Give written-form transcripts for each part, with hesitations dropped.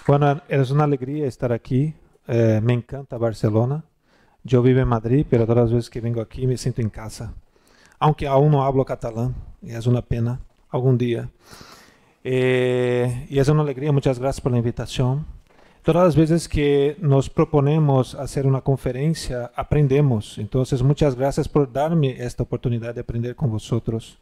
Bueno, es una alegría estar aquí. Me encanta Barcelona. Yo vivo en Madrid, pero todas las veces que vengo aquí me siento en casa. Aunque aún no hablo catalán, y es una pena, algún día. Y es una alegría, muchas gracias por la invitación. Todas las veces que nos proponemos hacer una conferencia, aprendemos. Entonces, muchas gracias por darme esta oportunidad de aprender con vosotros.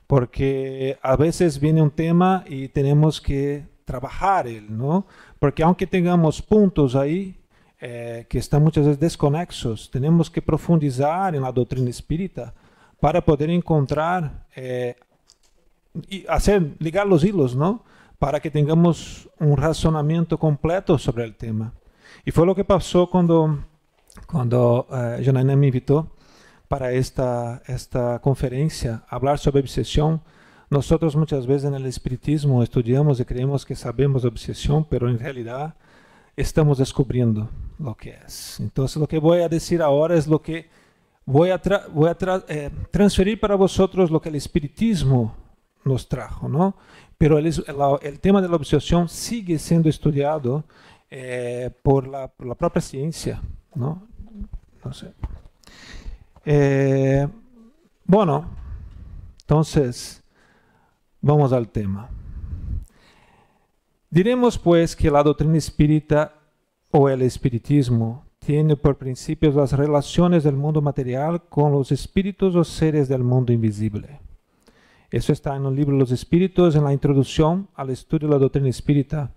Porque a veces viene un tema y tenemos que trabajar él, ¿no? Porque aunque tengamos puntos ahí que están muchas veces desconexos, tenemos que profundizar en la doctrina espírita para poder encontrar y ligar los hilos, ¿no? Para que tengamos un razonamiento completo sobre el tema. Y fue lo que pasó cuando Janaína me invitó para esta conferencia, hablar sobre obsesión. Nosotros muchas veces en el espiritismo estudiamos y creemos que sabemos de obsesión, pero en realidad estamos descubriendo lo que es. Entonces lo que voy a decir ahora es lo que voy a transferir para vosotros lo que el espiritismo nos trajo, ¿no? Pero el tema de la obsesión sigue siendo estudiado por la propia ciencia, ¿no? No sé. Bueno, entonces vamos al tema. Diremos pues que la doctrina espírita o el espiritismo tiene por principios las relaciones del mundo material con los espíritus o seres del mundo invisible. Eso está en el libro Los Espíritus, en la introducción al estudio de la doctrina espírita,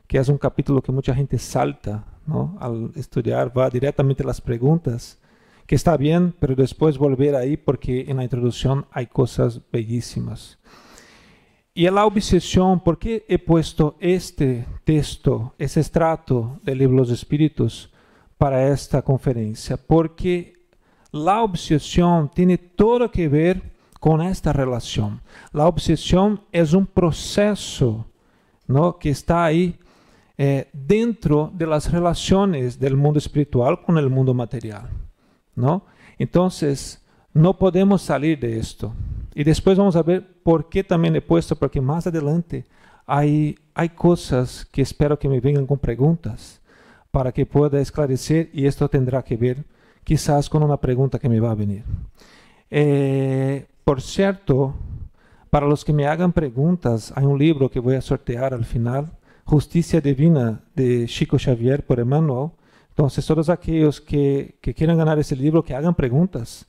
que es un capítulo que mucha gente salta, ¿no? Al estudiar va directamente a las preguntas, que está bien, pero después volver ahí porque en la introducción hay cosas bellísimas. Y en la obsesión, ¿por qué he puesto este texto, ese extracto del libro Los Espíritus para esta conferencia? Porque la obsesión tiene todo que ver con esta relación. La obsesión es un proceso, ¿no? Que está ahí dentro de las relaciones del mundo espiritual con el mundo material, ¿no? Entonces, no podemos salir de esto. Y después vamos a ver por qué también he puesto, porque más adelante hay cosas que espero que me vengan con preguntas para que pueda esclarecer, y esto tendrá que ver quizás con una pregunta que me va a venir. Por cierto, para los que me hagan preguntas, hay un libro que voy a sortear al final, Justicia Divina, de Chico Xavier por Emmanuel. Entonces, todos aquellos que quieran ganar ese libro, que hagan preguntas.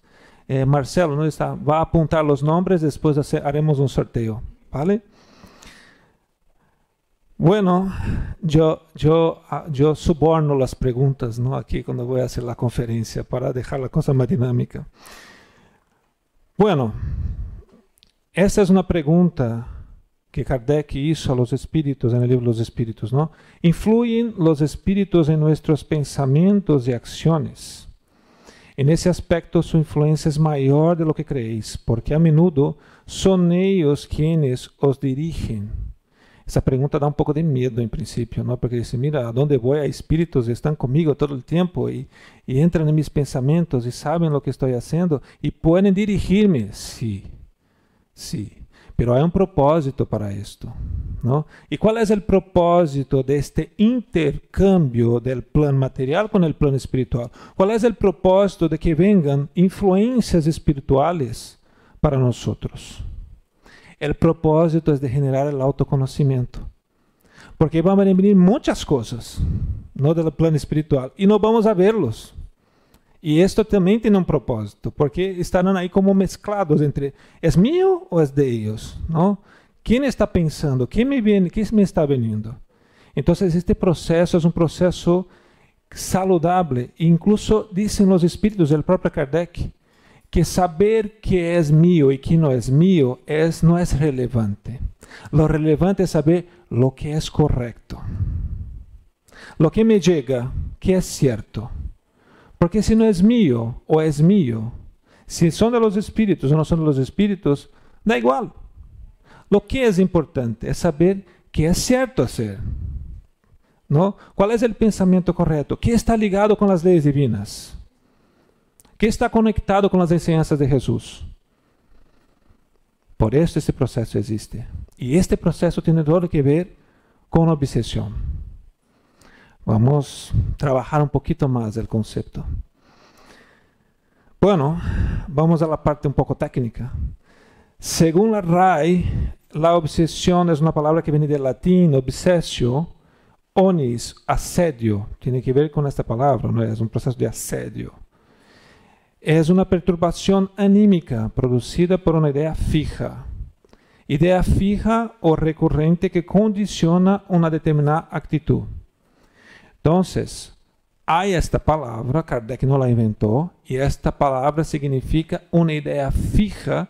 Marcelo, ¿no? Va a apuntar los nombres, después haremos un sorteo, ¿vale? Bueno, yo suborno las preguntas, ¿no? Aquí cuando voy a hacer la conferencia para dejar la cosa más dinámica. Bueno, esta es una pregunta que Kardec hizo a los espíritus en el libro Los Espíritus, ¿no? ¿Influyen los espíritus en nuestros pensamientos y acciones? En ese aspecto su influencia es mayor de lo que creéis, porque a menudo son ellos quienes os dirigen. Esa pregunta da un poco de miedo en principio, ¿no? Porque dice, mira, ¿a dónde voy? Hay espíritus que están conmigo todo el tiempo y entran en mis pensamientos y saben lo que estoy haciendo y pueden dirigirme. Sí, sí, pero hay un propósito para esto, ¿no? ¿Y cuál es el propósito de este intercambio del plano material con el plano espiritual? ¿Cuál es el propósito de que vengan influencias espirituales para nosotros? El propósito es de generar el autoconocimiento. Porque van a venir muchas cosas, no del plano espiritual, y no vamos a verlos. Y esto también tiene un propósito, porque estarán ahí como mezclados entre, ¿es mío o es de ellos? ¿No? ¿Quién está pensando? ¿Qué me viene? ¿Qué me está veniendo? Entonces este proceso es un proceso saludable. Incluso dicen los espíritus, el propio Kardec, que saber qué es mío y qué no es mío no es relevante. Lo relevante es saber lo que es correcto. Lo que me llega, que es cierto. Porque si no es mío o es mío, si son de los espíritus o no son de los espíritus, da igual. Lo que es importante es saber qué es cierto hacer, ¿no? ¿Cuál es el pensamiento correcto? ¿Qué está ligado con las leyes divinas? ¿Qué está conectado con las enseñanzas de Jesús? Por eso este proceso existe. Y este proceso tiene todo que ver con obsesión. Vamos a trabajar un poquito más el concepto. Bueno, vamos a la parte un poco técnica. Según la RAI, la obsesión es una palabra que viene del latín obsessio, onis, asedio. Tiene que ver con esta palabra, ¿no? Es un proceso de asedio. Es una perturbación anímica producida por una idea fija o recurrente que condiciona una determinada actitud. Entonces, hay esta palabra, Kardec no la inventó, y esta palabra significa una idea fija,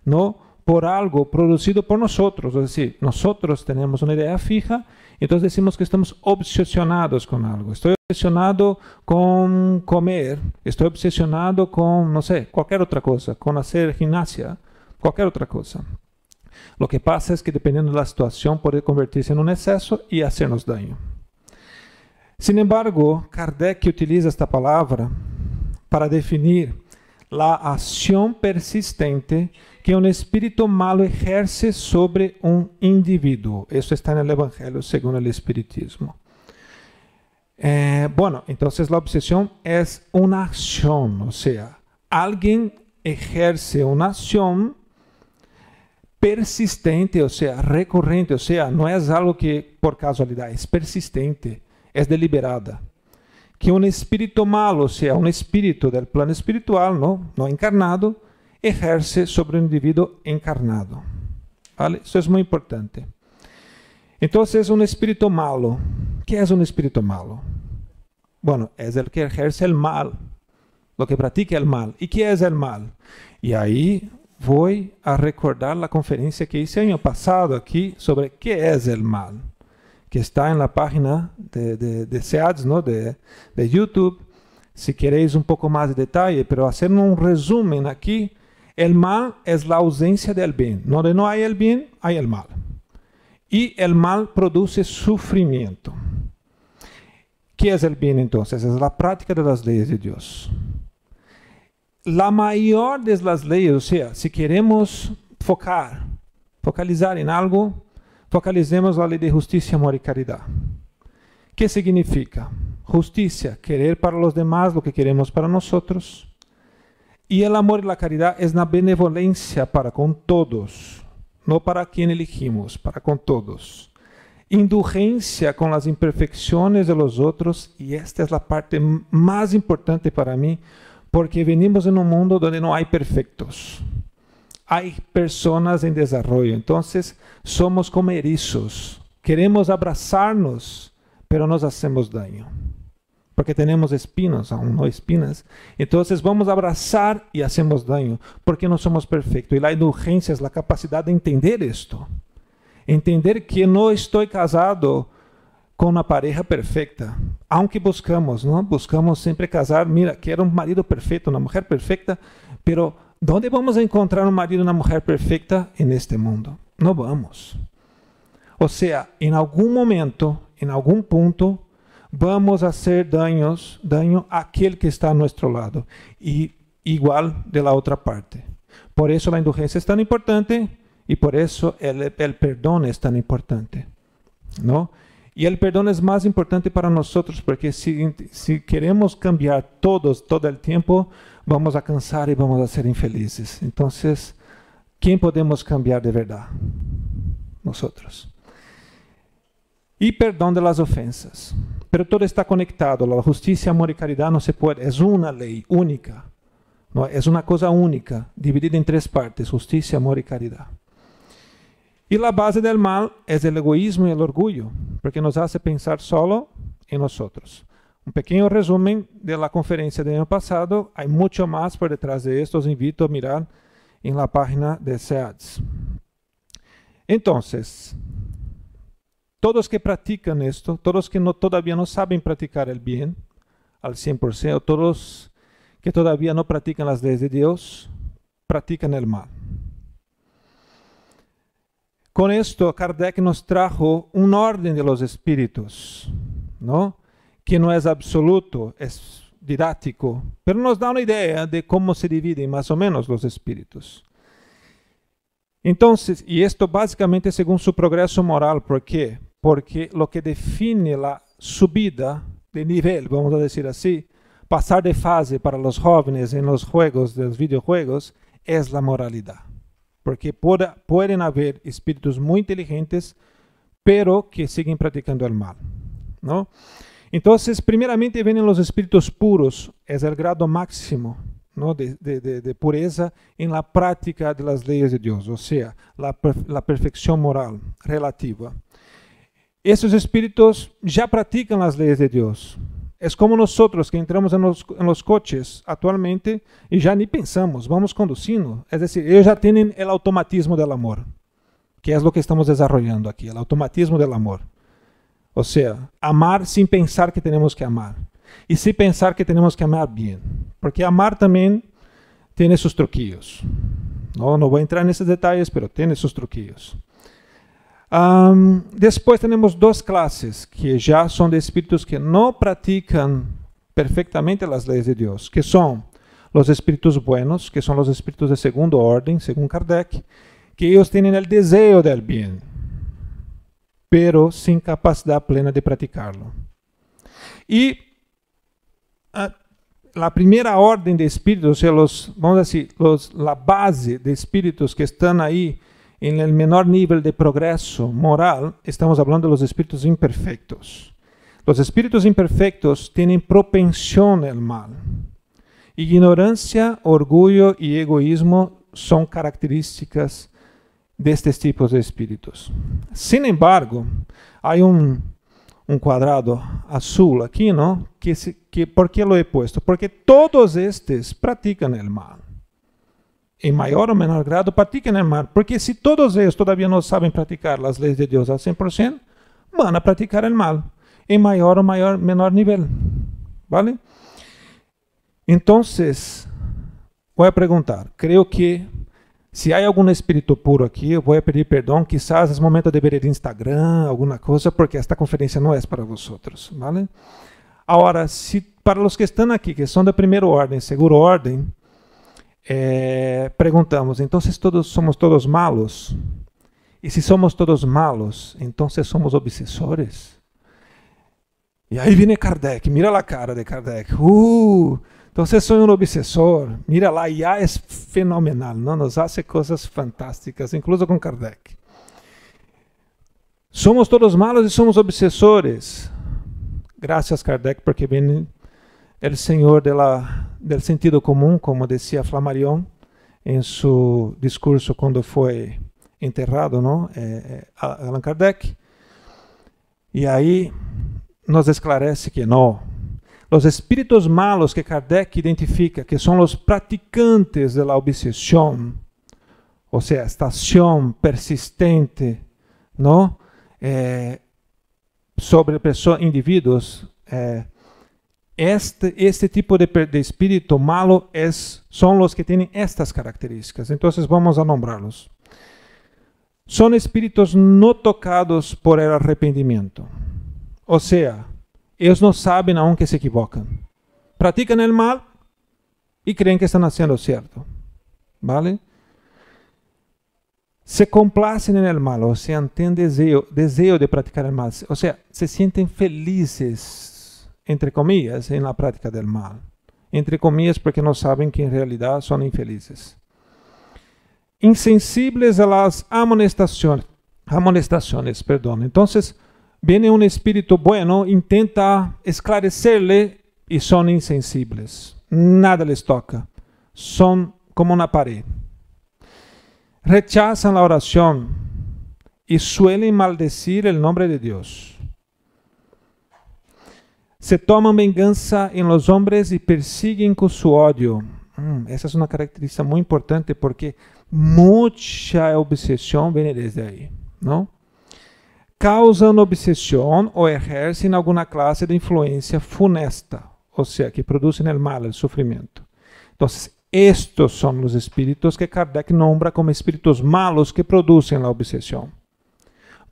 ¿no? Por algo producido por nosotros. Es decir, nosotros tenemos una idea fija, y entonces decimos que estamos obsesionados con algo. Estoy obsesionado con comer, estoy obsesionado con, no sé, cualquier otra cosa, con hacer gimnasia, cualquier otra cosa. Lo que pasa es que dependiendo de la situación puede convertirse en un exceso y hacernos daño. Sin embargo, Kardec utiliza esta palabra para definir la acción persistente que un espíritu malo ejerce sobre un individuo. Eso está en el Evangelio según el Espiritismo. Bueno, entonces la obsesión es una acción, o sea, alguien ejerce una acción persistente, o sea, recurrente, o sea, no es algo que por casualidad, es persistente, es deliberada. Que un espíritu malo, o sea, un espíritu del plano espiritual, no encarnado, ejerce sobre un individuo encarnado. ¿Vale? Eso es muy importante. Entonces, un espíritu malo, ¿qué es un espíritu malo? Bueno, es el que ejerce el mal, lo que practica el mal. ¿Y qué es el mal? Y ahí voy a recordar la conferencia que hice el año pasado aquí sobre qué es el mal, que está en la página de SEADS, ¿no? de YouTube. Si queréis un poco más de detalle, pero hacer un resumen aquí, el mal es la ausencia del bien. Donde no hay el bien, hay el mal. Y el mal produce sufrimiento. ¿Qué es el bien entonces? Es la práctica de las leyes de Dios. La mayor de las leyes, o sea, si queremos focalizar en algo, focalicemos la ley de justicia, amor y caridad. ¿Qué significa? Justicia, querer para los demás lo que queremos para nosotros. Y el amor y la caridad es la benevolencia para con todos, no para quien elegimos, para con todos. Indulgencia con las imperfecciones de los otros, y esta es la parte más importante para mí, porque venimos en un mundo donde no hay perfectos. Hay personas en desarrollo, entonces somos como erizos. Queremos abrazarnos, pero nos hacemos daño. Porque tenemos espinos, aún no espinas. Entonces vamos a abrazar y hacemos daño, porque no somos perfectos. Y la indulgencia es la capacidad de entender esto. Entender que no estoy casado con una pareja perfecta. Aunque buscamos, ¿no? Buscamos siempre casar. Mira, quiero un marido perfecto, una mujer perfecta, pero ¿dónde vamos a encontrar un marido y una mujer perfecta en este mundo? No vamos. O sea, en algún momento, en algún punto, vamos a hacer daño a aquel que está a nuestro lado. Y igual de la otra parte. Por eso la indulgencia es tan importante y por eso el perdón es tan importante, ¿no? Y el perdón es más importante para nosotros porque si queremos cambiar todo el tiempo, vamos a cansar y vamos a ser infelices. Entonces, ¿quién podemos cambiar de verdad? Nosotros. Y perdón de las ofensas. Pero todo está conectado. La justicia, amor y caridad no se puede. Es una ley única. ¿No? Es una cosa única, dividida en 3 partes. Justicia, amor y caridad. Y la base del mal es el egoísmo y el orgullo, porque nos hace pensar solo en nosotros. Un pequeño resumen de la conferencia del año pasado. Hay mucho más por detrás de esto. Os invito a mirar en la página de SEADS. Entonces, todos que practican esto, todos que todavía no saben practicar el bien al 100%, todos que todavía no practican las leyes de Dios, practican el mal. Con esto, Kardec nos trajo un orden de los espíritus, ¿no? Que no es absoluto, es didáctico, pero nos da una idea de cómo se dividen más o menos los espíritus. Entonces, y esto básicamente según su progreso moral, ¿por qué? Porque lo que define subida de nivel, vamos a decir así, pasar de fase para los jóvenes en los juegos, de los videojuegos, es la moralidad. Porque pueden haber espíritus muy inteligentes, pero que siguen practicando el mal, ¿no? Entonces, primeramente vienen los espíritus puros, es el grado máximo, ¿no? de pureza en la práctica de las leyes de Dios, o sea, la perfección moral relativa. Esos espíritus ya practican las leyes de Dios. Es como nosotros que entramos en los coches actualmente y ya ni pensamos, vamos conduciendo. Es decir, ellos ya tienen el automatismo del amor, que es lo que estamos desarrollando aquí, el automatismo del amor. O sea, amar sin pensar que tenemos que amar. Y sin pensar que tenemos que amar bien. Porque amar también tiene sus truquillos. No voy a entrar en esos detalles, pero tiene sus truquillos. Después tenemos dos clases que ya son de espíritus que no practican perfectamente las leyes de Dios, que son los espíritus buenos, que son los espíritus de segundo orden, según Kardec, que ellos tienen el deseo del bien, pero sin capacidad plena de practicarlo. Y la primera orden de espíritus, o sea, vamos a decir, la base de espíritus que están ahí en el menor nivel de progreso moral, estamos hablando de los espíritus imperfectos. Los espíritus imperfectos tienen propensión al mal. Ignorancia, orgullo y egoísmo son características de estos tipos de espíritus. Sin embargo, hay un cuadrado azul aquí, ¿no? ¿Por qué lo he puesto? Porque todos estos practican el mal. En mayor o menor grado practican el mal. Porque si todos ellos todavía no saben practicar las leyes de Dios al 100%, van a practicar el mal en mayor o menor nivel. ¿Vale? Entonces, voy a preguntar. Creo que si hay algún espíritu puro aquí, eu vou pedir perdão, quizás es momento de ver el Instagram, alguna cosa, porque esta conferencia no es para vosotros, ¿vale? Ahora, para los que están aquí, que son de primeiro orden, segundo orden, preguntamos, entonces somos todos malos? Y si somos todos malos, entonces somos obsesores? Y ahí viene Kardec, mira la cara de Kardec, entonces soy un obsesor. Mira, la IA es fenomenal, ¿no? Nos hace cosas fantásticas, incluso con Kardec. Somos todos malos y somos obsesores. Gracias, Kardec, porque viene el señor del sentido común, como decía Flammarion en su discurso cuando fue enterrado, ¿no? Allan Kardec. Y ahí nos esclarece que no. Los espíritus malos que Kardec identifica, que son los practicantes de la obsesión, o sea, estación persistente, ¿no? Sobre individuos, este tipo de espíritu malo son los que tienen estas características. Entonces vamos a nombrarlos. Son espíritus no tocados por el arrepentimiento, o sea, ellos no saben aún que se equivocan. Practican el mal y creen que están haciendo cierto. ¿Vale? Se complacen en el mal, o sea, tienen deseo de practicar el mal. O sea, se sienten felices, entre comillas, en la práctica del mal. Entre comillas, porque no saben que en realidad son infelices. Insensibles a las amonestaciones. Entonces, viene un espíritu bueno, intenta esclarecerle y son insensibles. Nada les toca. Son como una pared. Rechazan la oración y suelen maldecir el nombre de Dios. Se toman venganza en los hombres y persiguen con su odio. Esa es una característica muy importante porque mucha obsesión viene desde ahí, ¿no? Causan obsesión o ejercen alguna clase de influencia funesta, o sea, que producen el mal, el sufrimiento. Entonces, estos son los espíritus que Kardec nombra como espíritus malos que producen la obsesión.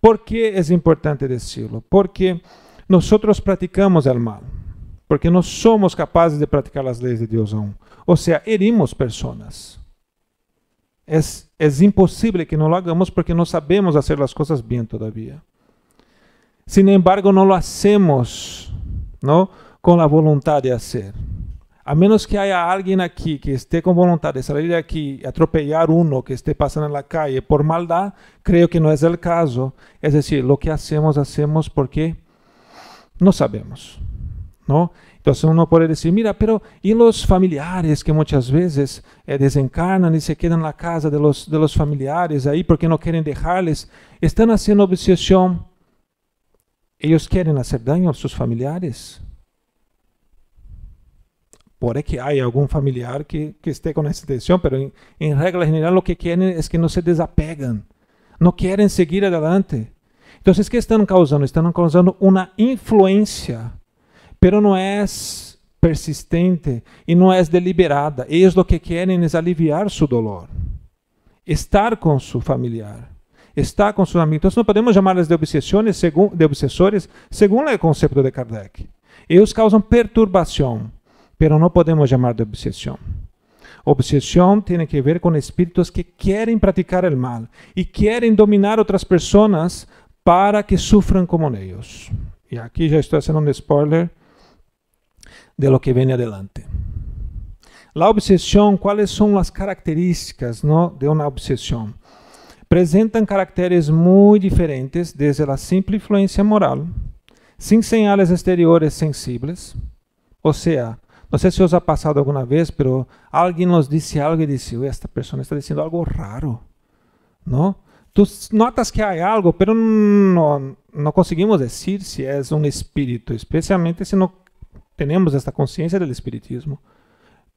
¿Por qué es importante decirlo? Porque nosotros practicamos el mal, porque no somos capaces de practicar las leyes de Dios aún. O sea, herimos personas. Es imposible que no lo hagamos porque no sabemos hacer las cosas bien todavía. Sin embargo, no lo hacemos, ¿no?, con la voluntad de hacer. A menos que haya alguien aquí que esté con voluntad de salir de aquí y atropellar uno que esté pasando en la calle por maldad, creo que no es el caso. Es decir, lo que hacemos porque no sabemos, ¿no? Entonces uno puede decir, mira, pero ¿y los familiares que muchas veces desencarnan y se quedan en la casa de los familiares ahí porque no quieren dejarles? Están haciendo obsesión. Ellos quieren hacer daño a sus familiares. Puede que haya algún familiar que esté con esa intención, pero en regla general lo que quieren es que no se desapegan, no quieren seguir adelante. Entonces, ¿qué están causando? Están causando una influencia, pero no es persistente y no es deliberada. Ellos lo que quieren es aliviar su dolor, estar con su familiar, estar con sus amigos. Entonces no podemos llamarles de obsesiones, de obsesores, según el concepto de Kardec. Ellos causan perturbación, pero no podemos llamar de obsesión. Obsesión tiene que ver con espíritus que quieren practicar el mal y quieren dominar otras personas para que sufran como ellos. Y aquí ya estoy haciendo un spoiler de lo que viene adelante. La obsesión, ¿cuáles son las características, ¿no?, de una obsesión? Presentan caracteres muy diferentes, desde la simple influencia moral, sin señales exteriores sensibles, o sea, no sé si os ha pasado alguna vez, pero alguien nos dice algo y dice, esta persona está diciendo algo raro, ¿no? Tú notas que hay algo, pero no conseguimos decir si es un espíritu, especialmente si no tenemos esta conciencia del espiritismo.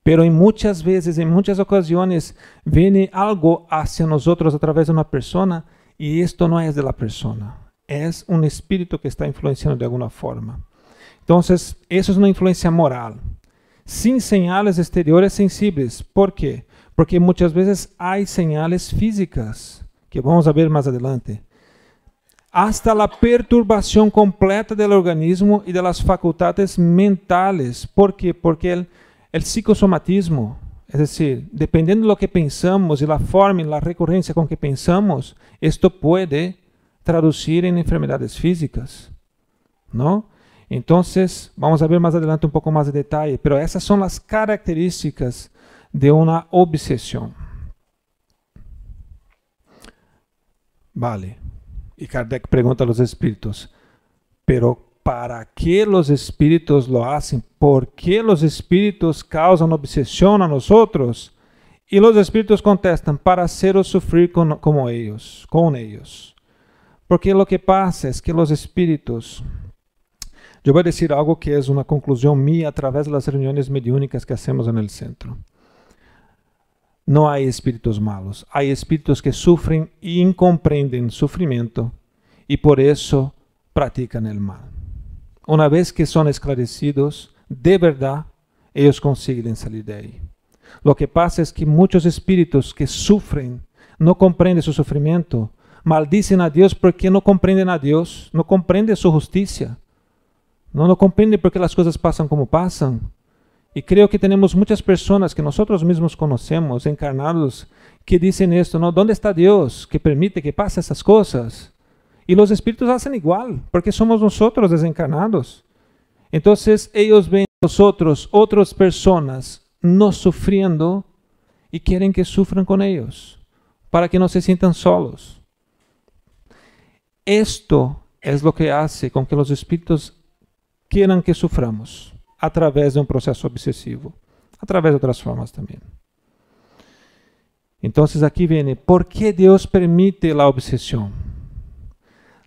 Pero en muchas veces, en muchas ocasiones, viene algo hacia nosotros a través de una persona y esto no es de la persona, es un espíritu que está influenciando de alguna forma. Entonces, eso es una influencia moral, sin señales exteriores sensibles. ¿Por qué? Porque muchas veces hay señales físicas, que vamos a ver más adelante, hasta la perturbación completa del organismo y de las facultades mentales. ¿Por qué? Porque el psicosomatismo, es decir, dependiendo de lo que pensamos y la forma y la recurrencia con que pensamos, esto puede traducir en enfermedades físicas, ¿no? Entonces, vamos a ver más adelante un poco más de detalle, pero esas son las características de una obsesión. Vale. Y Kardec pregunta a los espíritus, pero ¿para qué los espíritus lo hacen? ¿Por qué los espíritus causan obsesión a nosotros? Y los espíritus contestan, para haceros sufrir con ellos. Porque lo que pasa es que los espíritus... Yo voy a decir algo que es una conclusión mía a través de las reuniones mediúnicas que hacemos en el centro. No hay espíritus malos, hay espíritus que sufren y incomprenden sufrimiento y por eso practican el mal. Una vez que son esclarecidos, de verdad, ellos consiguen salir de ahí. Lo que pasa es que muchos espíritus que sufren, no comprenden su sufrimiento, maldicen a Dios porque no comprenden a Dios, no comprenden su justicia. No comprende por qué las cosas pasan como pasan. Y creo que tenemos muchas personas que nosotros mismos conocemos, encarnados, que dicen esto, ¿no? ¿Dónde está Dios que permite que pasen esas cosas? Y los espíritus hacen igual, porque somos nosotros desencarnados. Entonces ellos ven a nosotros, otras personas, no sufriendo y quieren que sufran con ellos, para que no se sientan solos. Esto es lo que hace con que los espíritus quieran que suframos a través de un proceso obsesivo, a través de otras formas también. Entonces aquí viene, ¿por qué Dios permite la obsesión?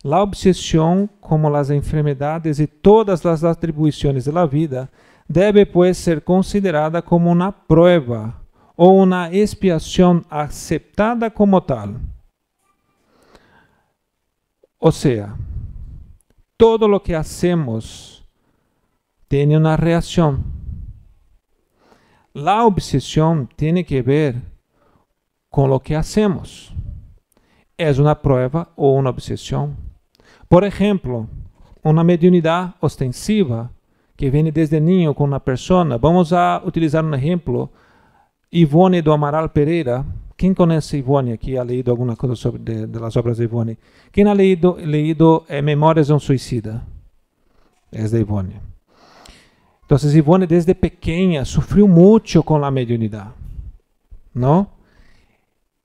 La obsesión, como las enfermedades y todas las atribuciones de la vida, debe pues ser considerada como una prueba o una expiación aceptada como tal. O sea, todo lo que hacemos tiene una reacción. La obsesión tiene que ver con lo que hacemos. ¿Es una prueba o una obsesión? Por ejemplo, una mediunidad ostensiva que viene desde niño con una persona. Vamos a utilizar un ejemplo. Ivone do Amaral Pereira, ¿Quién conoce Ivone aquí? ¿Ha leído alguna cosa sobre de las obras de Ivone? ¿Quién ha leído Memorias de un Suicida? Es de Ivone. Entonces Ivone desde pequeña sufrió mucho con la mediunidad, ¿no?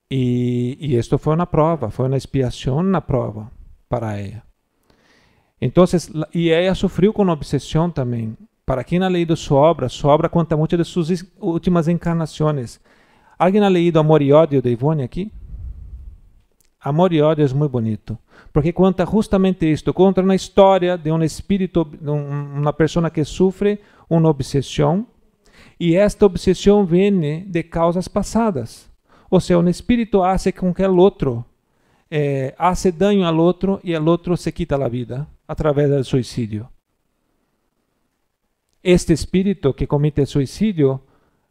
Y esto fue una prueba, fue una expiación, una prueba para ella. Entonces, y ella sufrió con obsesión también. Para quien ha leído su obra cuenta mucho de sus últimas encarnaciones. ¿Alguien ha leído Amor y Odio de Ivone aquí? Amor y Odio es muy bonito, porque cuenta justamente esto, cuenta una historia de un espíritu, de una persona que sufre una obsesión, y esta obsesión viene de causas pasadas. O sea, un espíritu hace con que el otro hace daño al otro y el otro se quita la vida a través del suicidio. Este espíritu que comete el suicidio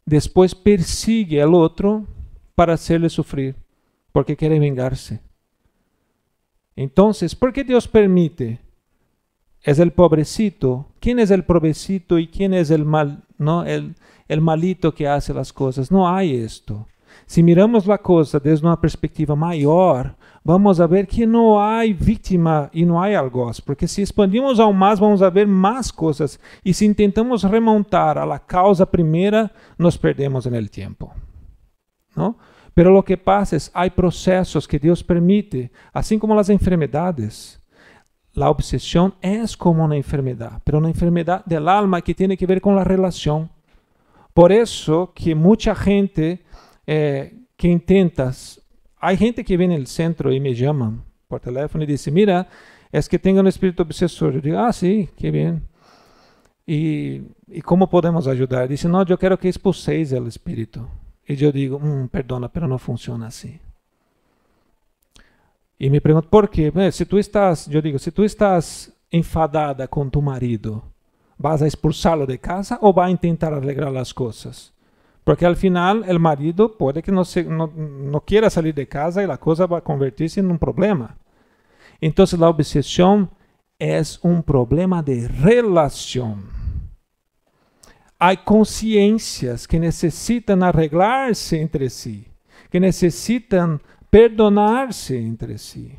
después persigue al otro para hacerle sufrir, porque quiere vengarse. Entonces, ¿por qué Dios permite? Es el pobrecito. ¿Quién es el pobrecito y quién es el mal, no? El malito que hace las cosas? No hay esto. Si miramos la cosa desde una perspectiva mayor, vamos a ver que no hay víctima y no hay algoz, porque si expandimos aún más, vamos a ver más cosas, y si intentamos remontar a la causa primera, nos perdemos en el tiempo, ¿no? Pero lo que pasa es, hay procesos que Dios permite, así como las enfermedades. La obsesión es como una enfermedad, pero una enfermedad del alma que tiene que ver con la relación. Por eso que mucha gente que intentas, hay gente que viene al centro y me llaman por teléfono y dice, mira, es que tengo un espíritu obsesor. Yo digo, sí, qué bien. ¿Y cómo podemos ayudar? Dice, no, yo quiero que expulséis el espíritu. Y yo digo, perdona, pero no funciona así. Y me pregunto, ¿por qué? Yo digo, si tú estás enfadada con tu marido, ¿vas a expulsarlo de casa o vas a intentar arreglar las cosas? Porque al final el marido puede que no quiera salir de casa y la cosa va a convertirse en un problema. Entonces la obsesión es un problema de relación. Hay conciencias que necesitan arreglarse entre sí, que necesitan perdonarse entre sí.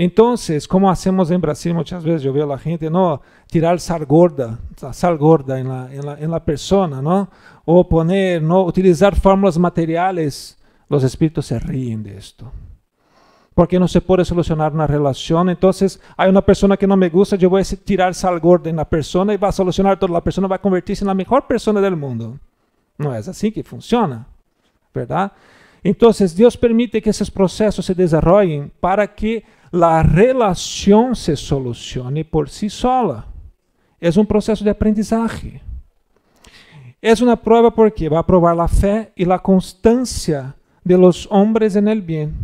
Entonces, como hacemos en Brasil muchas veces, yo veo a la gente, ¿no? Tirar sal gorda en la persona, ¿no? O poner, ¿no? Utilizar fórmulas materiales. Los espíritus se ríen de esto. Porque no se puede solucionar una relación. Entonces, hay una persona que no me gusta, yo voy a tirar sal gorda en la persona y va a solucionar todo. La persona va a convertirse en la mejor persona del mundo. No es así que funciona, ¿verdad? Entonces, Dios permite que esos procesos se desarrollen para que la relación se solucione por sí sola. Es un proceso de aprendizaje. Es una prueba porque va a probar la fe y la constancia de los hombres en el bien.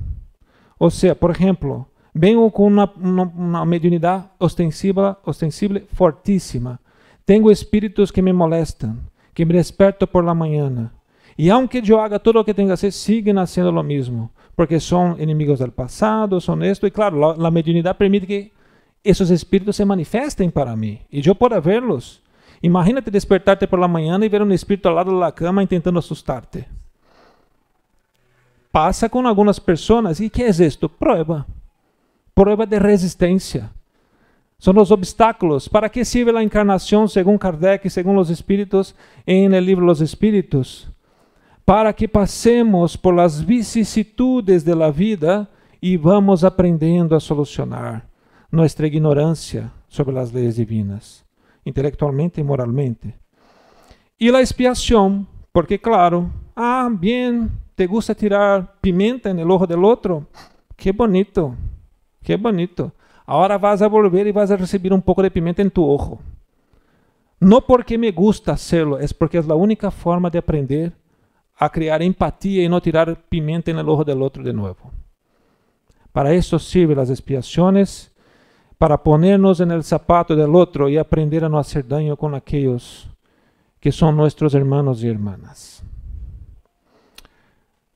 O sea, por ejemplo, vengo con una mediunidad ostensible fortísima. Tengo espíritus que me molestan, que me desperto por la mañana. Y aunque yo haga todo lo que tenga que hacer, siguen haciendo lo mismo. Porque son enemigos del pasado, son esto. Y claro, la mediunidad permite que esos espíritus se manifiesten para mí. Y yo pueda verlos. Imagínate despertarte por la mañana y ver un espíritu al lado de la cama intentando asustarte. Pasa con algunas personas. ¿Y qué es esto? Prueba. Prueba de resistencia. Son los obstáculos. ¿Para qué sirve la encarnación según Kardec y según los espíritus en el libro Los Espíritus? Para que pasemos por las vicisitudes de la vida y vamos aprendiendo a solucionar nuestra ignorancia sobre las leyes divinas, intelectualmente y moralmente. Y la expiación, porque claro, bien, ¿te gusta tirar pimienta en el ojo del otro? Qué bonito, qué bonito. Ahora vas a volver y vas a recibir un poco de pimienta en tu ojo. No porque me gusta hacerlo, es porque es la única forma de aprender a crear empatía y no tirar pimienta en el ojo del otro de nuevo. Para eso sirven las expiaciones, para ponernos en el zapato del otro y aprender a no hacer daño con aquellos que son nuestros hermanos y hermanas.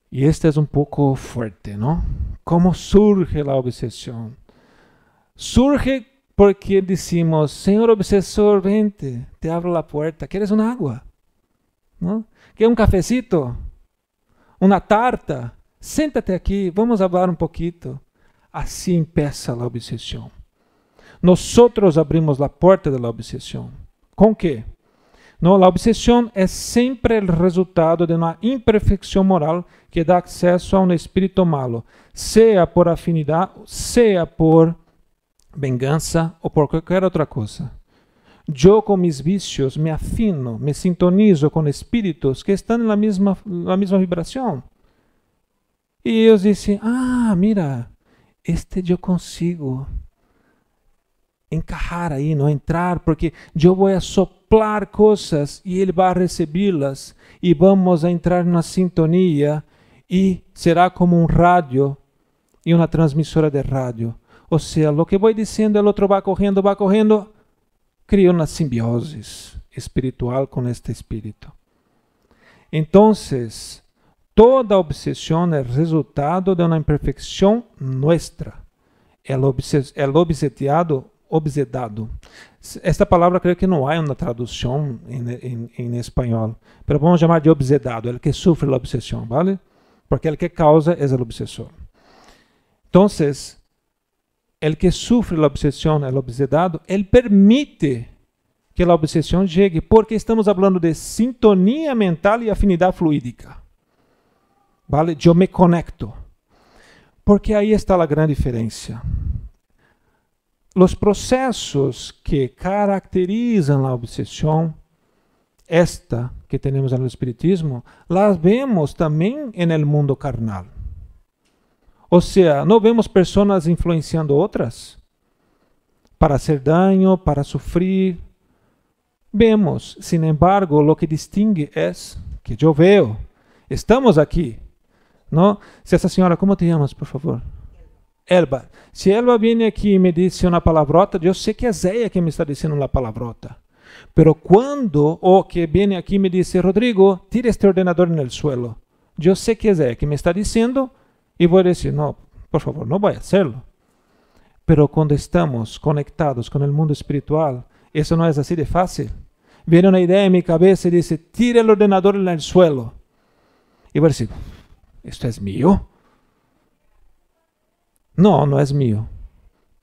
Y este es un poco fuerte, ¿no? ¿Cómo surge la obsesión? Surge porque decimos, Señor obsesor, vente, te abro la puerta, ¿quieres un agua? ¿No? ¿Quieres un cafecito? una tarta, siéntate aquí, vamos a hablar un poquito. Así empieza la obsesión. Nosotros abrimos la puerta de la obsesión. ¿Con qué? No, la obsesión es siempre el resultado de una imperfección moral que da acceso a un espíritu malo, sea por afinidad, sea por venganza o por cualquier otra cosa. Yo con mis vicios me afino, me sintonizo con espíritus que están en la misma vibración. Y ellos dicen, mira, yo consigo encajar ahí, no entrar, porque yo voy a soplar cosas y él va a recibirlas y vamos a entrar en una sintonía y será como un radio y una transmisora de radio. O sea, lo que voy diciendo, el otro va cogiendo, cria una simbiosis espiritual con este espíritu. Entonces, toda obsesión es resultado de una imperfección nuestra. El obsedado. Esta palavra creo que não há uma tradução em espanhol, pero vamos chamar de obsedado, el que sufre a obsessão, ¿vale? Porque el que causa é o obsessor. Então, el que sufre a obsessão, el obsedado, ele permite que a obsessão chegue, porque estamos falando de sintonia mental e afinidade fluídica. ¿Vale? Eu me conecto. Porque aí está a grande diferença. Os processos que caracterizam a obsessão, esta que temos no Espiritismo, las vemos também no mundo carnal. Ou seja, não vemos pessoas influenciando outras para hacer daño, para sofrer. Vemos, sin embargo, lo que distingue é que eu veo, estamos aqui, não? Se essa senhora, como te chamas, por favor? Elba. Se Elba vem aqui e me diz uma palavrota, eu sei que é ela que me está dizendo a palavrota. Pero quando, ou que vem aqui e me diz, Rodrigo, tira este ordenador no suelo, eu sei que é ela que me está dizendo e vou dizer, não, por favor, não vou fazê-lo. Pero quando estamos conectados com o mundo espiritual, isso não é assim de fácil. Vem uma ideia em minha cabeça e diz, tira o ordenador no suelo. E vou dizer, isto é meu? Não, não é meu.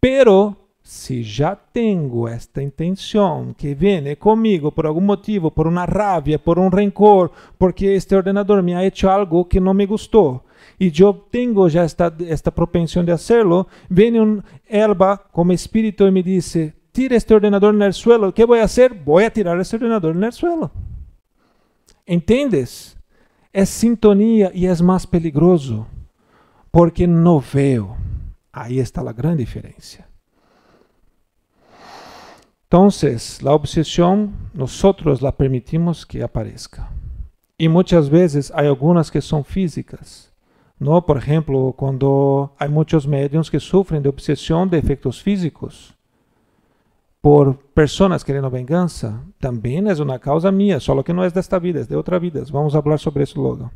Pero, se já tenho esta intenção que vem comigo por algum motivo, por uma rabia, por um rencor, porque este ordenador me ha hecho algo que não me gostou, e eu tenho já esta propensão de hacerlo, vem um Elba como espírito e me diz, tira este ordenador no suelo, ¿qué voy a hacer? Voy a tirar este ordenador no suelo. ¿Entendes? Es sintonía y es más peligroso, porque no veo. Ahí está la gran diferencia. Entonces, la obsesión, nosotros la permitimos que aparezca. Y muchas veces hay algunas que son físicas, ¿no? Por ejemplo, cuando hay muchos médiums que sufren de obsesión de efectos físicos, por personas querendo vengança, também é uma causa minha, só que não é desta vida, é de outra vida. Vamos falar sobre isso logo.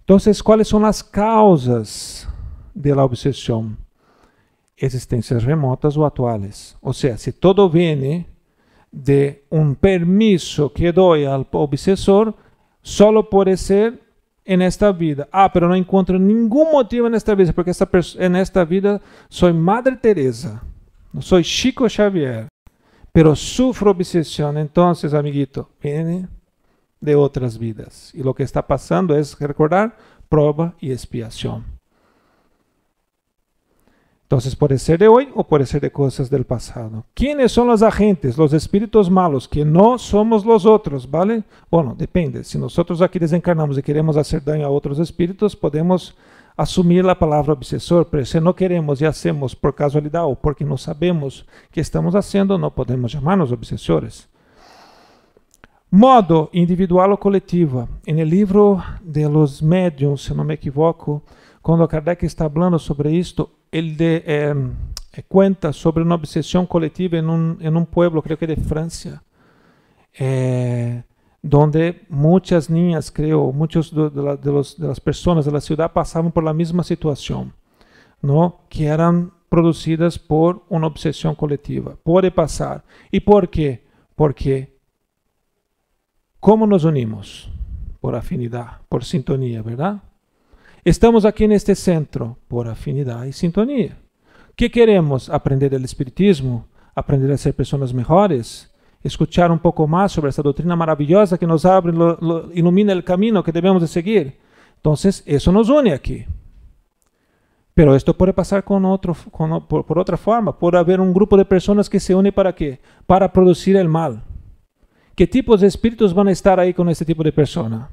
Então, quais são as causas da obsessão? Existências remotas ou atuais. Ou seja, se todo vem de um permisso que dou ao obsessor, só pode ser nesta vida. Pero não encontro nenhum motivo nesta vida, porque nesta vida sou Madre Teresa. No soy Chico Xavier, pero sufro obsesión. Entonces, amiguito, viene de otras vidas. Y lo que está pasando es recordar prueba y expiación. Entonces, puede ser de hoy o puede ser de cosas del pasado. ¿Quiénes son los agentes, los espíritus malos, que no somos los otros, ¿vale? Bueno, depende. Si nosotros aquí desencarnamos y queremos hacer daño a otros espíritus, podemos assumir a palavra obsessor, pero se não queremos e hacemos por casualidade ou porque não sabemos que estamos fazendo, não podemos chamar-nos obsessores. Modo individual ou coletivo. No livro de los médiuns, se não me equivoco, quando Kardec está falando sobre isto, ele conta sobre uma obsessão coletiva em um pueblo, creio que de França, donde muchas niñas, creo, muchos de las personas de la ciudad pasaban por la misma situación, ¿no? Que eran producidas por una obsesión colectiva. Puede pasar. ¿Y por qué? Porque, ¿cómo nos unimos? por afinidad, por sintonía, ¿verdad? Estamos aquí en este centro por afinidad y sintonía. ¿Qué queremos? Aprender del espiritismo, aprender a ser personas mejores, escuchar un poco más sobre esta doctrina maravillosa que nos abre, ilumina el camino que debemos de seguir. Entonces, eso nos une aquí. Pero esto puede pasar por otra forma. Puede haber un grupo de personas que se une ¿para qué? Para producir el mal. ¿Qué tipos de espíritus van a estar ahí con este tipo de persona?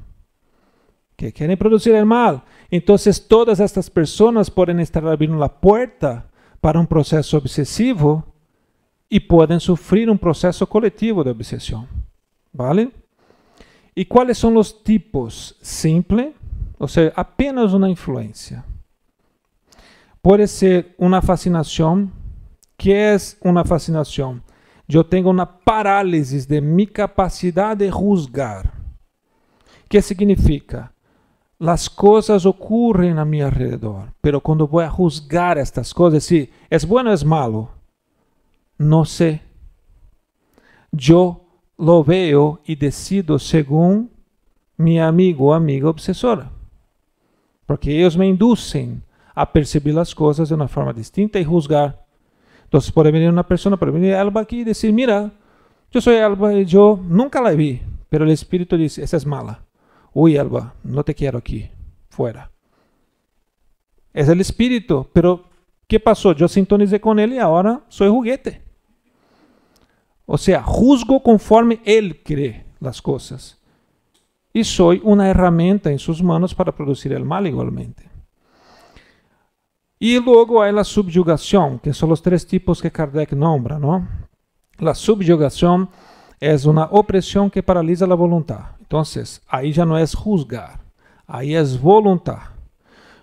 Que quieren producir el mal. Entonces, todas estas personas pueden estar abriendo la puerta para un proceso obsesivo y pueden sufrir un proceso colectivo de obsesión. ¿Vale? ¿Y cuáles son los tipos? Simple, o sea, apenas una influencia. Puede ser una fascinación. ¿Qué es una fascinación? Yo tengo una parálisis de mi capacidad de juzgar. ¿Qué significa? Las cosas ocurren a mi alrededor, pero cuando voy a juzgar estas cosas, si es bueno o es malo, no sé. Yo lo veo y decido según mi amigo o amiga obsesora, porque ellos me inducen a percibir las cosas de una forma distinta y juzgar. Entonces puede venir una persona, puede venir Alba aquí y decir, mira, yo soy Alba y yo nunca la vi, pero el espíritu dice, esa es mala. Uy, Alba, no te quiero aquí, fuera. Es el espíritu, pero ¿qué pasó? Yo sintonicé con él y ahora soy juguete. O sea, juzgo conforme él cree las cosas. Y soy una herramienta en sus manos para producir el mal igualmente. Y luego hay la subyugación, que son los tres tipos que Kardec nombra, ¿no? La subyugación es una opresión que paraliza la voluntad. Entonces, ahí ya no es juzgar, ahí es voluntad.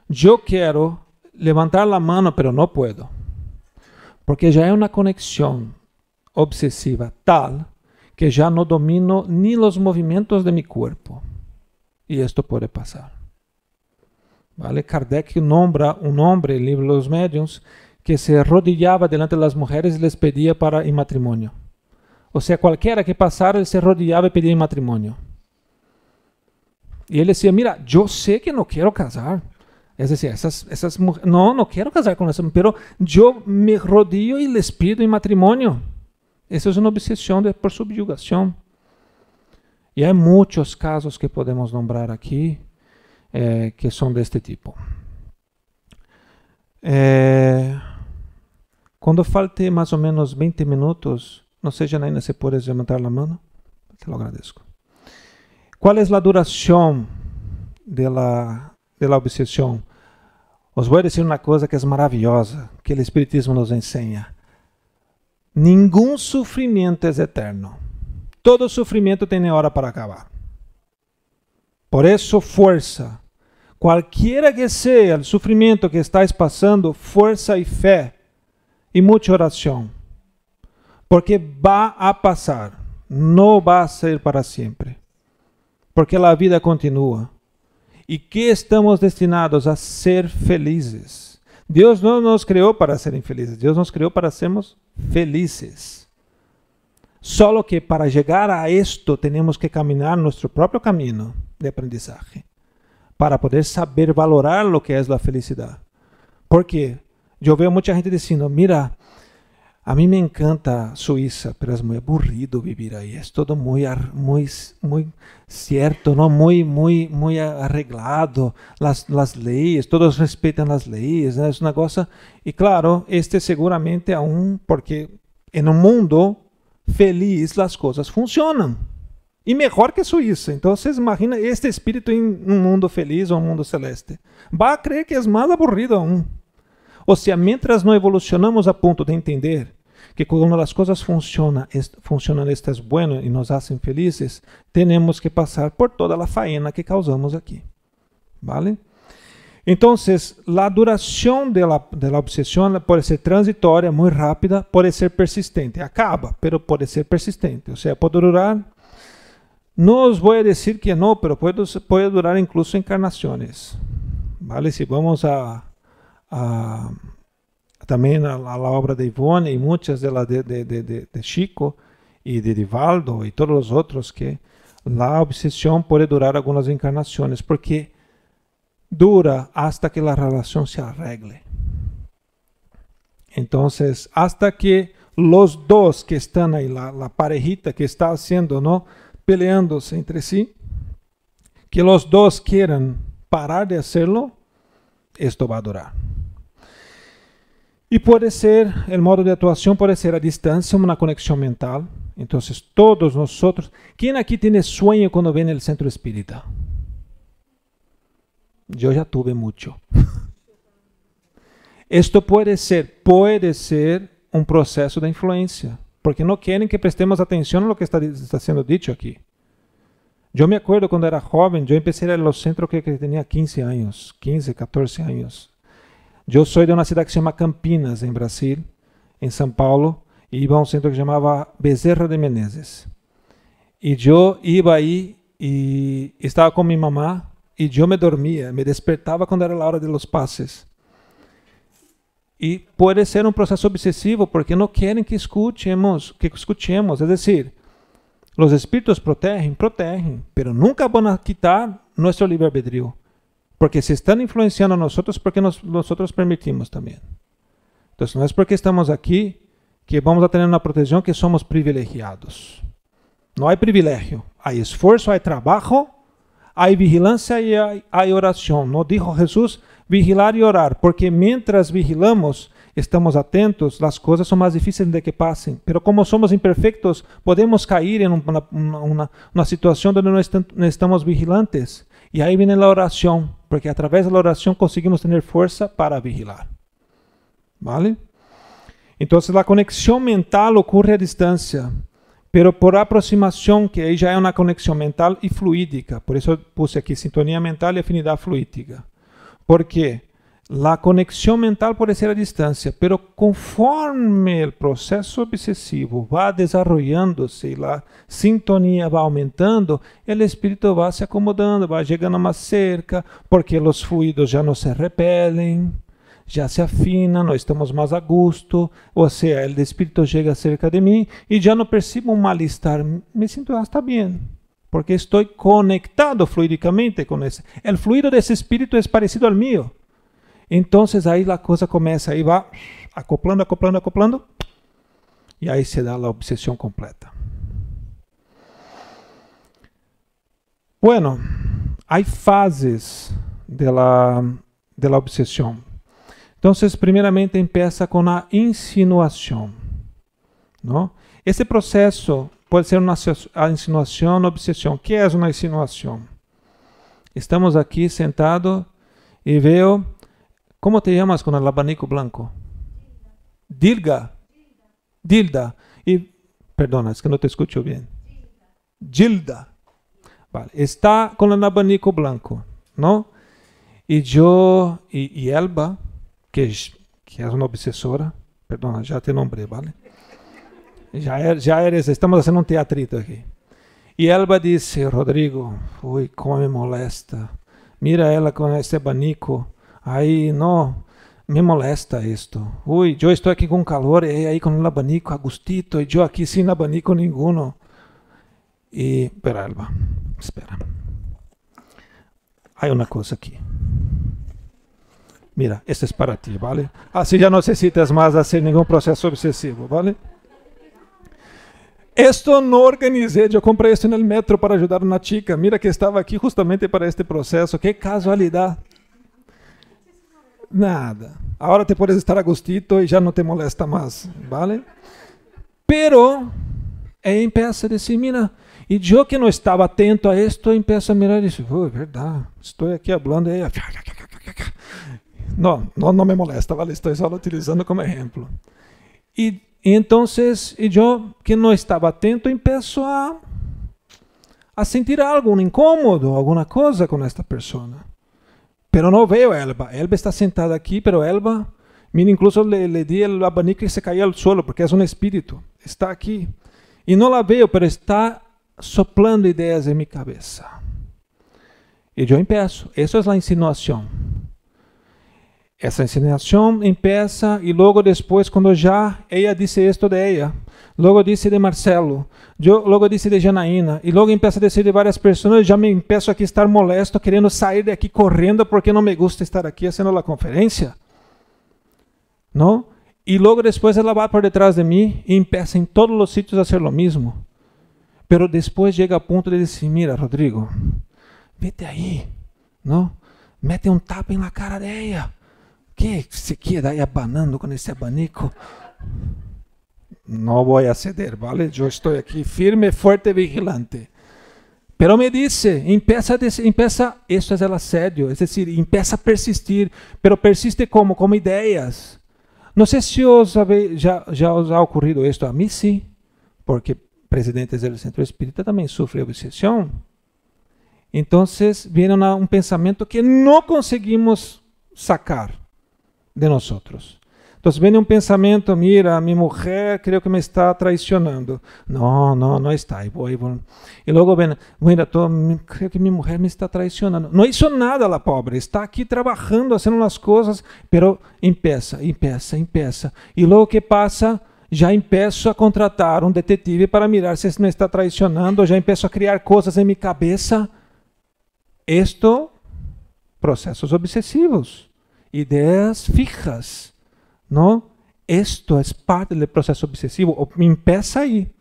Yo quiero levantar la mano, pero no puedo. Porque ya hay una conexión obsesiva tal que ya no domino ni los movimientos de mi cuerpo. Y esto puede pasar. ¿Vale? Kardec nombra un hombre en el libro de los Médiuns que se arrodillaba delante de las mujeres y les pedía para en matrimonio. O sea, cualquiera que pasara, él se arrodillaba y pedía en matrimonio. Y él decía, mira, yo sé que no quiero casar. Es decir, esas mujeres, no quiero casar con esas, pero yo me arrodillo y les pido en matrimonio. Esa es una obsesión por subyugación. Y hay muchos casos que podemos nombrar aquí que son de este tipo. Cuando falte más o menos 20 minutos, no sé, Janaína, si puedes levantar la mano, te lo agradezco. ¿Cuál es la duración de la obsesión? Os voy a decir una cosa que es maravillosa, que el Espiritismo nos enseña. Ningún sufrimiento es eterno. Todo sufrimiento tiene hora para acabar. Por eso, fuerza. Cualquiera que sea el sufrimiento que estáis pasando, fuerza y fe y mucha oración. Porque va a pasar, no va a ser para siempre. Porque la vida continúa. ¿Y que estamos destinados a ser felices? Dios no nos creó para ser infelices, Dios nos creó para sermos felices. Solo que para llegar a esto tenemos que caminar nuestro propio camino de aprendizaje para poder saber valorar lo que es la felicidad. Porque yo veo mucha gente diciendo, mira, a mí me encanta Suiza, pero es muy aburrido vivir ahí. Es todo muy cierto, ¿no? Muy arreglado. Las leyes, todos respetan las leyes, ¿no? Es una cosa. Y claro, seguramente aún, porque en un mundo feliz las cosas funcionan. Y mejor que Suiza. Entonces, imagina este espíritu en un mundo feliz o un mundo celeste. Va a creer que es más aburrido aún. O sea, mientras no evolucionamos a punto de entender que cuando las cosas funcionan, esto es bueno y nos hacen felices, tenemos que pasar por toda la faena que causamos aquí. ¿Vale? Entonces, la duración de la obsesión puede ser transitoria, muy rápida, puede ser persistente. Acaba, pero puede ser persistente. O sea, puede durar, no os voy a decir que no, pero puede durar incluso encarnaciones. ¿Vale? Si vamos también a la obra de Ivone y muchas de Chico y de Divaldo y todos los otros que la obsesión puede durar algunas encarnaciones, porque dura hasta que la relación se arregle. Entonces, hasta que los dos que están ahí, la parejita que está haciendo, ¿no?, peleándose entre sí, que los dos quieran parar de hacerlo, esto va a durar. Y puede ser, el modo de actuación puede ser a distancia, una conexión mental. Entonces, todos nosotros, ¿quién aquí tiene sueño cuando viene el centro espírita? Yo ya tuve mucho. Esto puede ser un proceso de influencia, porque no quieren que prestemos atención a lo que está siendo dicho aquí. Yo me acuerdo cuando era joven, yo empecé a ir a los centros que tenía 15 años, 15, 14 años. Yo soy de una ciudad que se llama Campinas, en Brasil, en São Paulo, y iba a un centro que se llamaba Bezerra de Menezes. Y yo iba ahí y estaba con mi mamá, y yo me dormía, me despertaba cuando era la hora de los pases. Y puede ser un proceso obsesivo porque no quieren que escuchemos. Es decir, los espíritus protegen, pero nunca van a quitar nuestro libre albedrío. Porque se están influenciando a nosotros porque nosotros permitimos también. Entonces no es porque estamos aquí que vamos a tener una protección que somos privilegiados. No hay privilegio. Hay esfuerzo, hay trabajo, hay vigilancia y hay oración. ¿No dijo Jesús? Vigilar y orar, porque mientras vigilamos, estamos atentos, las cosas son más difíciles de que pasen. Pero como somos imperfectos, podemos caer en una situación donde no estamos vigilantes. Y ahí viene la oración, porque a través de la oración conseguimos tener fuerza para vigilar. ¿Vale? Entonces la conexión mental ocurre a distancia, pero por aproximación, que ahí ya es una conexión mental y fluídica. Por eso puse aquí sintonía mental y afinidad fluídica. Porque la conexión mental puede ser a distancia, pero conforme el proceso obsesivo va desarrollándose y la sintonía va aumentando, el espíritu va se acomodando, va llegando más cerca, porque los fluidos ya no se repelen, ya se afinan, no estamos más a gusto, o sea, el espíritu llega cerca de mí y ya no percibo un malestar, me siento hasta bien. Porque estoy conectado fluídicamente con ese. El fluido de ese espíritu es parecido al mío. Entonces ahí la cosa comienza, ahí va acoplando. Y ahí se da la obsesión completa. Bueno, hay fases de la obsesión. Entonces, primeramente empieza con la insinuación, ¿no? Ese proceso puede ser una insinuación o obsesión. ¿Qué es una insinuación? Estamos aquí sentados y veo... ¿Cómo te llamas con el abanico blanco? Dilda. Y, perdona, es que no te escucho bien. Gilda. Vale. Está con el abanico blanco, ¿no? Y yo, y Elba, que es una obsesora, perdona, ya te nombré, ¿vale? Ya eres, estamos haciendo un teatrito aquí. Y Elba dice, Rodrigo, uy, cómo me molesta. Mira ella con este abanico. Aí, no, me molesta esto. Uy, yo estoy aquí con calor, y ahí con el abanico a gustito, y yo aquí sin abanico ninguno. Y, pero Elba, espera. Hay una cosa aquí. Mira, este es para ti, ¿vale? Así ya no necesitas más hacer ningún proceso obsesivo, ¿vale? Esto no organizé, yo compré esto en el metro para ayudar a una chica. Mira que estaba aquí justamente para este proceso. ¡Qué casualidad! Nada. Ahora te puedes estar a gustito y ya no te molesta más, ¿vale? Pero empieza a decir, mira, y yo que no estaba atento a esto, empiezo a mirar y dice, uy, verdad, estoy aquí hablando y ella... No me molesta, ¿vale? Estoy solo utilizando como ejemplo. Y entonces, yo que no estaba atento, empiezo a sentir algo, un incómodo, alguna cosa con esta persona. Pero no veo a Elba. Elba está sentada aquí, pero Elba, mira, incluso le di el abanico y se caía al suelo, porque es un espíritu. Está aquí. Y no la veo, pero está soplando ideas en mi cabeza. Y yo empiezo. Eso es la insinuación. Essa insinuação empieza e logo depois, quando já ela disse isto de ela, luego dice de Marcelo, luego dice de Janaína, y luego empieza a decir de varias personas, ya me empiezo aquí a estar molesto, queriendo salir de aquí corriendo porque no me gusta estar aquí haciendo la conferencia. ¿No? Y luego después ella va por detrás de mí y empieza en todos los sitios a hacer lo mismo. Pero después llega a punto de decir, mira, Rodrigo, vete ahí, ¿no? Mete un tapa en la cara de ella. ¿Qué se queda ahí abanando con ese abanico? No voy a ceder, ¿vale? Yo estoy aquí firme, fuerte, vigilante. Pero me dice, empieza, eso es el asedio, es decir, empieza a persistir, pero persiste como ideias. No sé si ya os ha ocurrido esto, a mí sí, porque presidentes del Centro Espírita también sufren obsesión. Entonces viene un pensamiento que no conseguimos sacar de nosotros. Entonces viene un pensamiento, mira, mi mujer creo que me está traicionando. No está. Y luego viene, mira, creo que mi mujer me está traicionando. No hizo nada la pobre, está aquí trabajando, haciendo las cosas, pero empieza. Y luego ¿qué pasa? Ya empiezo a contratar un detective para mirar si me está traicionando, ya empiezo a crear cosas en mi cabeza. Esto, procesos obsesivos, ideas fijas, ¿no? Esto es parte del proceso obsesivo, empieza ahí.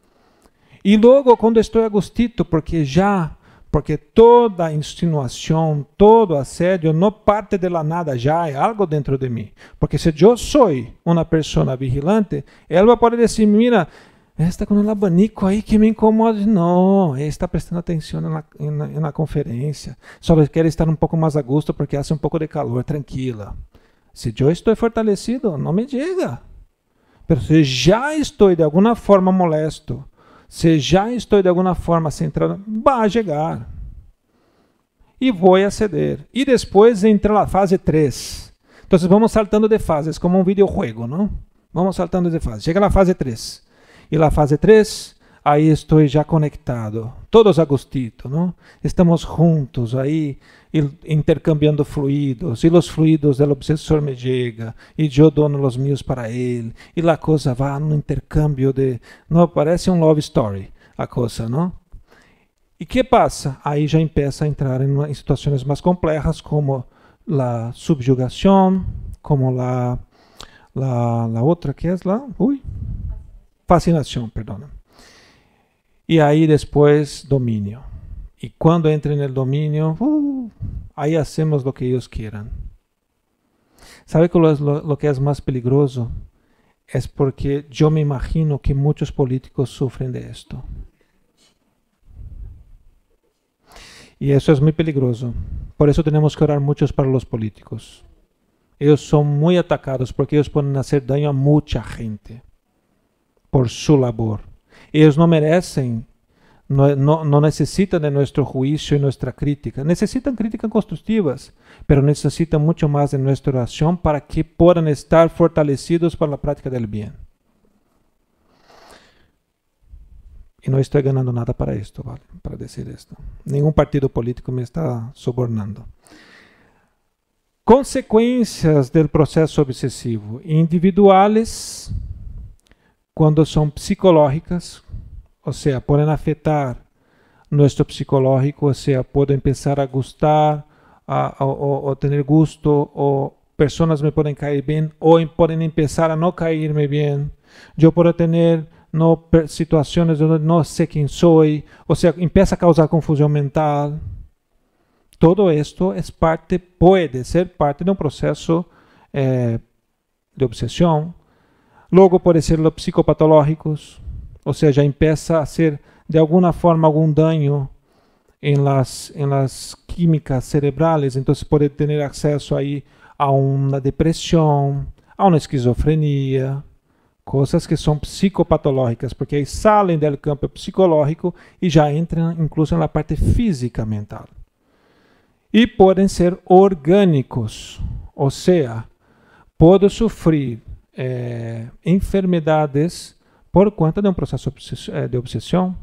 Y luego cuando estoy a gustito, porque toda insinuación, todo asedio no parte de la nada, ya hay algo dentro de mí. Porque si yo soy una persona vigilante, él va a poder decir, mira, está con el abanico ahí que me incomoda. No, él está prestando atención en la conferencia. Solo quiere estar un poco más a gusto porque hace un poco de calor, tranquila. Si yo estoy fortalecido, no me llega. Pero si ya estoy de alguna forma molesto, se já estou de alguma forma centrado, vai chegar. E vou a ceder. E depois entra na fase 3. Então vamos saltando de fases, como um videojuego, não? Vamos saltando de fase. Chega na fase 3. E na fase 3, aí estou já conectado. Todos a gustito, não? Estamos juntos aí, intercambiando fluidos. E os fluidos do obsessor me chegam. E eu dono os meus para ele. E a coisa vai no intercâmbio de... Não, parece um love story, a coisa, não? E que passa? Aí já começa a entrar em situações mais complexas, como a subjugação, como a outra que é lá... Fascinação, perdão. E aí depois domínio. E quando entra no domínio, aí hacemos o que eles queiram. ¿Sabe lo que é mais peligroso? É porque eu me imagino que muitos políticos sofrem de esto. E isso é muito peligroso. Por isso temos que orar muitos para os políticos. Eles são muito atacados porque eles podem fazer dano a muita gente por sua labor. Eles não merecem, não necessitam de nosso juízo e nossa crítica. Necessitam críticas construtivas, mas necessitam muito mais de nossa oração para que possam estar fortalecidos para a prática do bem. E não estou ganhando nada para isto, ¿vale? Para dizer isto. Nenhum partido político me está sobornando. Consequências do processo obsessivo individuais, quando são psicológicas, ou seja, podem afetar nosso psicológico, ou seja, podem começar a gostar, ou ter gosto, ou pessoas me podem cair bem, ou podem começar a não cair-me bem. Eu posso ter situações onde não sei quem sou, ou seja, começa a causar confusão mental. Todo isto é parte, pode ser parte de um processo de obsessão. Logo pode ser os psicopatológicos, ou seja, começa a ser de alguma forma algum dano em las químicas cerebrais, então pode ter acesso aí a uma depressão, a uma esquizofrenia, coisas que são psicopatológicas, porque aí saem do campo psicológico e já entram incluso na parte física mental. E podem ser orgânicos, ou seja, pode sofrer enfermidades por conta de um processo de obsessão.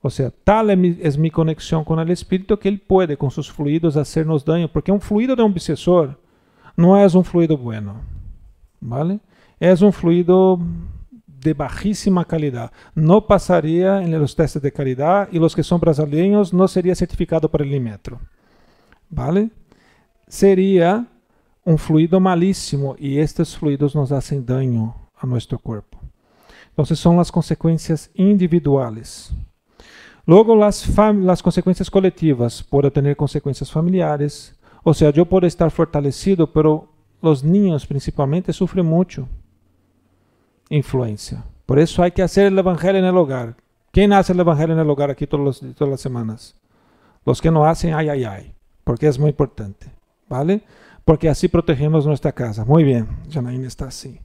Ou seja, tal é minha conexão com o espírito que ele pode, com seus fluidos, fazer-nos dano, porque um fluido de um obsessor não é um fluido bueno, ¿vale? É um fluido de bajísima calidad. No pasaría en los testes de calidad y los que son brasileños no sería certificado por el Inmetro. ¿Vale? Sería un fluido malísimo y estos fluidos nos hacen daño a nuestro cuerpo. Entonces son las consecuencias individuales. Luego las consecuencias colectivas, puede tener consecuencias familiares. O sea, yo puedo estar fortalecido, pero los niños principalmente sufren mucho influencia. Por eso hay que hacer el evangelio en el hogar. ¿Quién hace el evangelio en el hogar aquí todas las semanas? Los que no hacen, ay, ay, ay, porque es muy importante, ¿vale? Porque así protegemos nuestra casa. Muy bien, Janaína está así.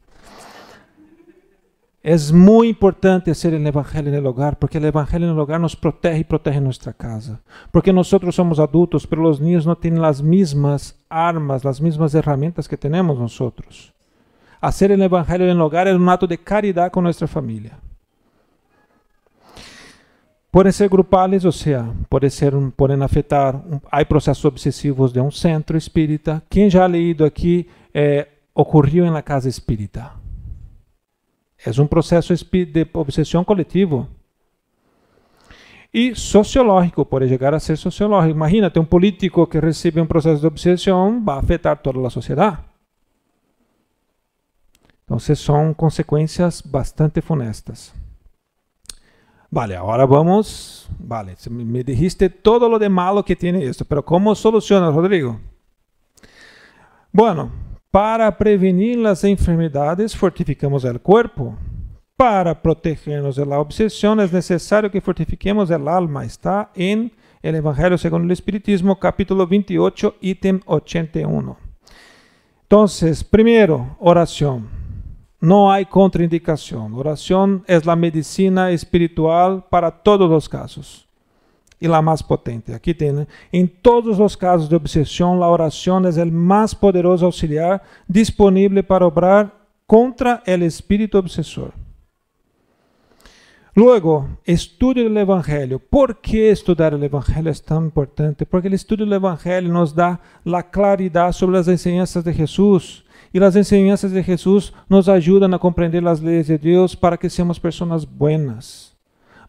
Es muy importante hacer el evangelio en el hogar, porque el evangelio en el hogar nos protege y protege nuestra casa. Porque nosotros somos adultos, pero los niños no tienen las mismas armas, las mismas herramientas que tenemos nosotros. Hacer el evangelio en el hogar es un acto de caridad con nuestra familia. Pueden ser grupales, o sea, pueden afectar, hay procesos obsesivos de un centro espírita. ¿Quién ya ha leído aquí ocurrió en la casa espírita? Es un proceso de obsesión colectivo. Y sociológico, puede llegar a ser sociológico. Imagínate, un político que recibe un proceso de obsesión va a afectar toda la sociedad. Entonces son consecuencias bastante funestas. Vale, ahora vamos. Vale, me dijiste todo lo de malo que tiene esto, pero ¿cómo soluciona, Rodrigo? Bueno, para prevenir las enfermedades, fortificamos el cuerpo. Para protegernos de la obsesión, es necesario que fortifiquemos el alma. Está en el Evangelio según el Espiritismo, capítulo 28, ítem 81. Entonces, primero, oración. No hay contraindicación. Oración es la medicina espiritual para todos los casos. Y la más potente. Aquí tienen. En todos los casos de obsesión, la oración es el más poderoso auxiliar disponible para obrar contra el espíritu obsesor. Luego, estudio del Evangelio. ¿Por qué estudiar el Evangelio es tan importante? Porque el estudio del Evangelio nos da la claridad sobre las enseñanzas de Jesús. Y las enseñanzas de Jesús nos ayudan a comprender las leyes de Dios para que seamos personas buenas,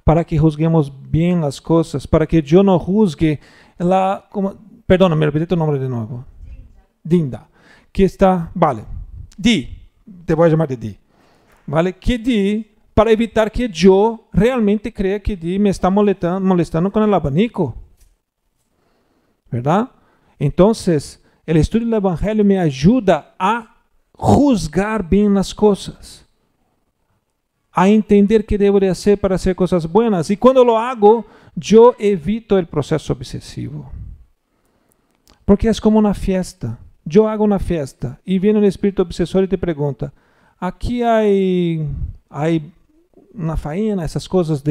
para que juzguemos bien las cosas, para que yo no juzgue perdóname, repite tu nombre de nuevo. Dinda. Que está, vale, Di, te voy a llamar de Di. Vale, que Di, para evitar que yo realmente crea que Di me está molestando con el abanico. ¿Verdad? Entonces, el estudio del Evangelio me ayuda a juzgar bien las cosas, a entender qué debo de hacer para hacer cosas buenas. Y cuando lo hago, yo evito el proceso obsesivo. Porque es como una fiesta. Yo hago una fiesta y viene el espíritu obsesor y te pregunta, aquí hay una faena, esas cosas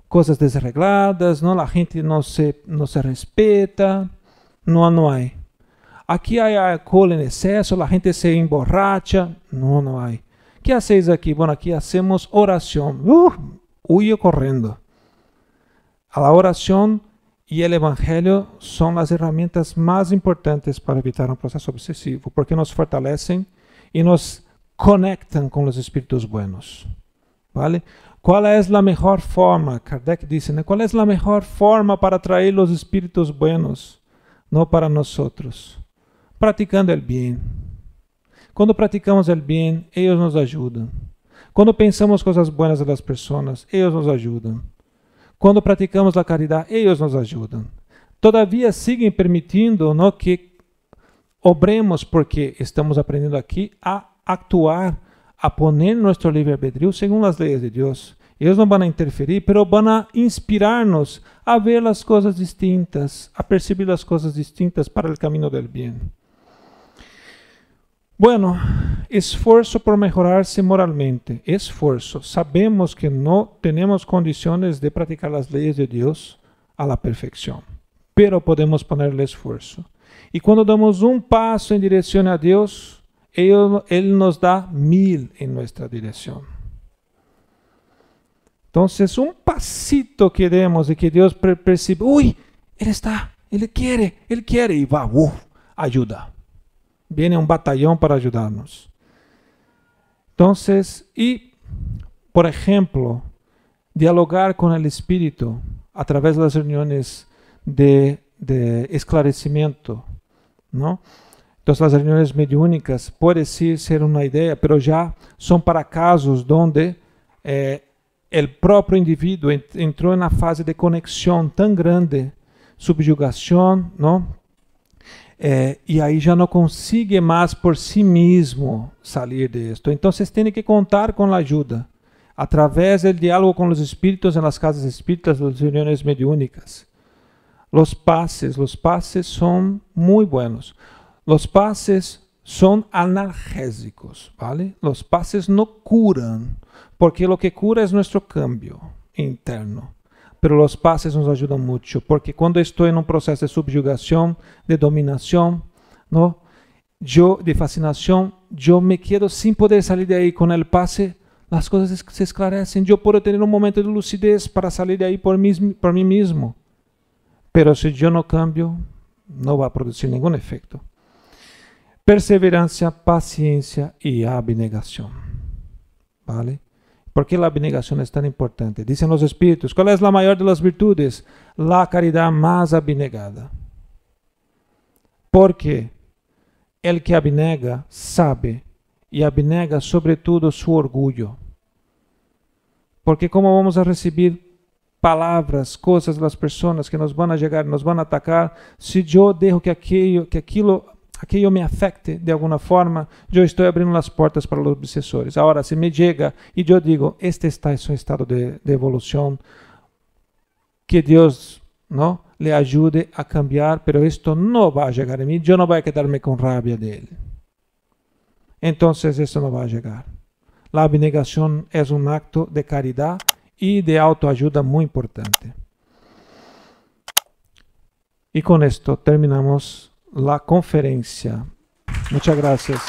cosas desarregladas, ¿no? La gente no se respeta. No hay. Aquí hay alcohol en exceso, la gente se emborracha. No hay. ¿Qué hacéis aquí? Bueno, aquí hacemos oración. Huyo corriendo. A la oración y el Evangelio son las herramientas más importantes para evitar un proceso obsesivo, porque nos fortalecen y nos conectan con los espíritus buenos. ¿Vale? ¿Cuál es la mejor forma? Kardec dice, ¿no? ¿Cuál es la mejor forma para atraer los espíritus buenos? No para nosotros. Practicando el bien. Cuando practicamos el bien, ellos nos ayudan. Cuando pensamos cosas buenas de las personas, ellos nos ayudan. Cuando practicamos la caridad, ellos nos ayudan. Todavía siguen permitiendo, ¿no?, que obremos, porque estamos aprendiendo aquí a actuar, a poner nuestro libre-albedrío según las leyes de Dios. Ellos no van a interferir, pero van a inspirarnos a ver las cosas distintas, a percibir las cosas distintas para el camino del bien. Bueno, esfuerzo por mejorarse moralmente. Esfuerzo. Sabemos que no tenemos condiciones de practicar las leyes de Dios a la perfección, pero podemos ponerle esfuerzo. Y cuando damos un paso en dirección a Dios, Él nos da 1000 en nuestra dirección. Entonces, un pasito que demos y que Dios percibe, Él quiere, y va, ayuda. Viene un batallón para ayudarnos. Entonces, y, por ejemplo, dialogar con el espíritu a través de las reuniones de esclarecimiento, ¿no? Entonces, las reuniones mediúnicas puede sí ser una idea, pero ya son para casos donde el propio individuo entró en una fase de conexión tan grande, subyugación, ¿no? Y ahí ya no consigue más por sí mismo salir de esto. Entonces tiene que contar con la ayuda, a través del diálogo con los espíritus en las casas espíritas, las reuniones mediúnicas. Los pases son muy buenos. Los pases son analgésicos, ¿vale? Los pases no curan, porque lo que cura es nuestro cambio interno. Pero los pases nos ayudan mucho, porque cuando estoy en un proceso de subyugación, de dominación, ¿no? De fascinación, yo me quedo sin poder salir de ahí. Con el pase, las cosas se esclarecen. Yo puedo tener un momento de lucidez para salir de ahí por mí mismo. Pero si yo no cambio, no va a producir ningún efecto. Perseverancia, paciencia y abnegación. ¿Vale? ¿Por qué la abnegación es tan importante? Dicen los espíritus, ¿cuál es la mayor de las virtudes? La caridad más abnegada. Porque el que abnega sabe y abnega sobre todo su orgullo. Porque ¿cómo vamos a recibir palabras, cosas de las personas que nos van a llegar, nos van a atacar, si yo dejo que aquello me afecte de alguna forma? Yo estoy abriendo las puertas para los obsesores. Ahora, si me llega y yo digo, este está en su estado de evolución, que Dios, ¿no?, le ayude a cambiar, pero esto no va a llegar a mí, yo no voy a quedarme con rabia de él. Entonces eso no va a llegar. La abnegación es un acto de caridad y de autoayuda muy importante. Y con esto terminamos la conferencia. Muchas gracias.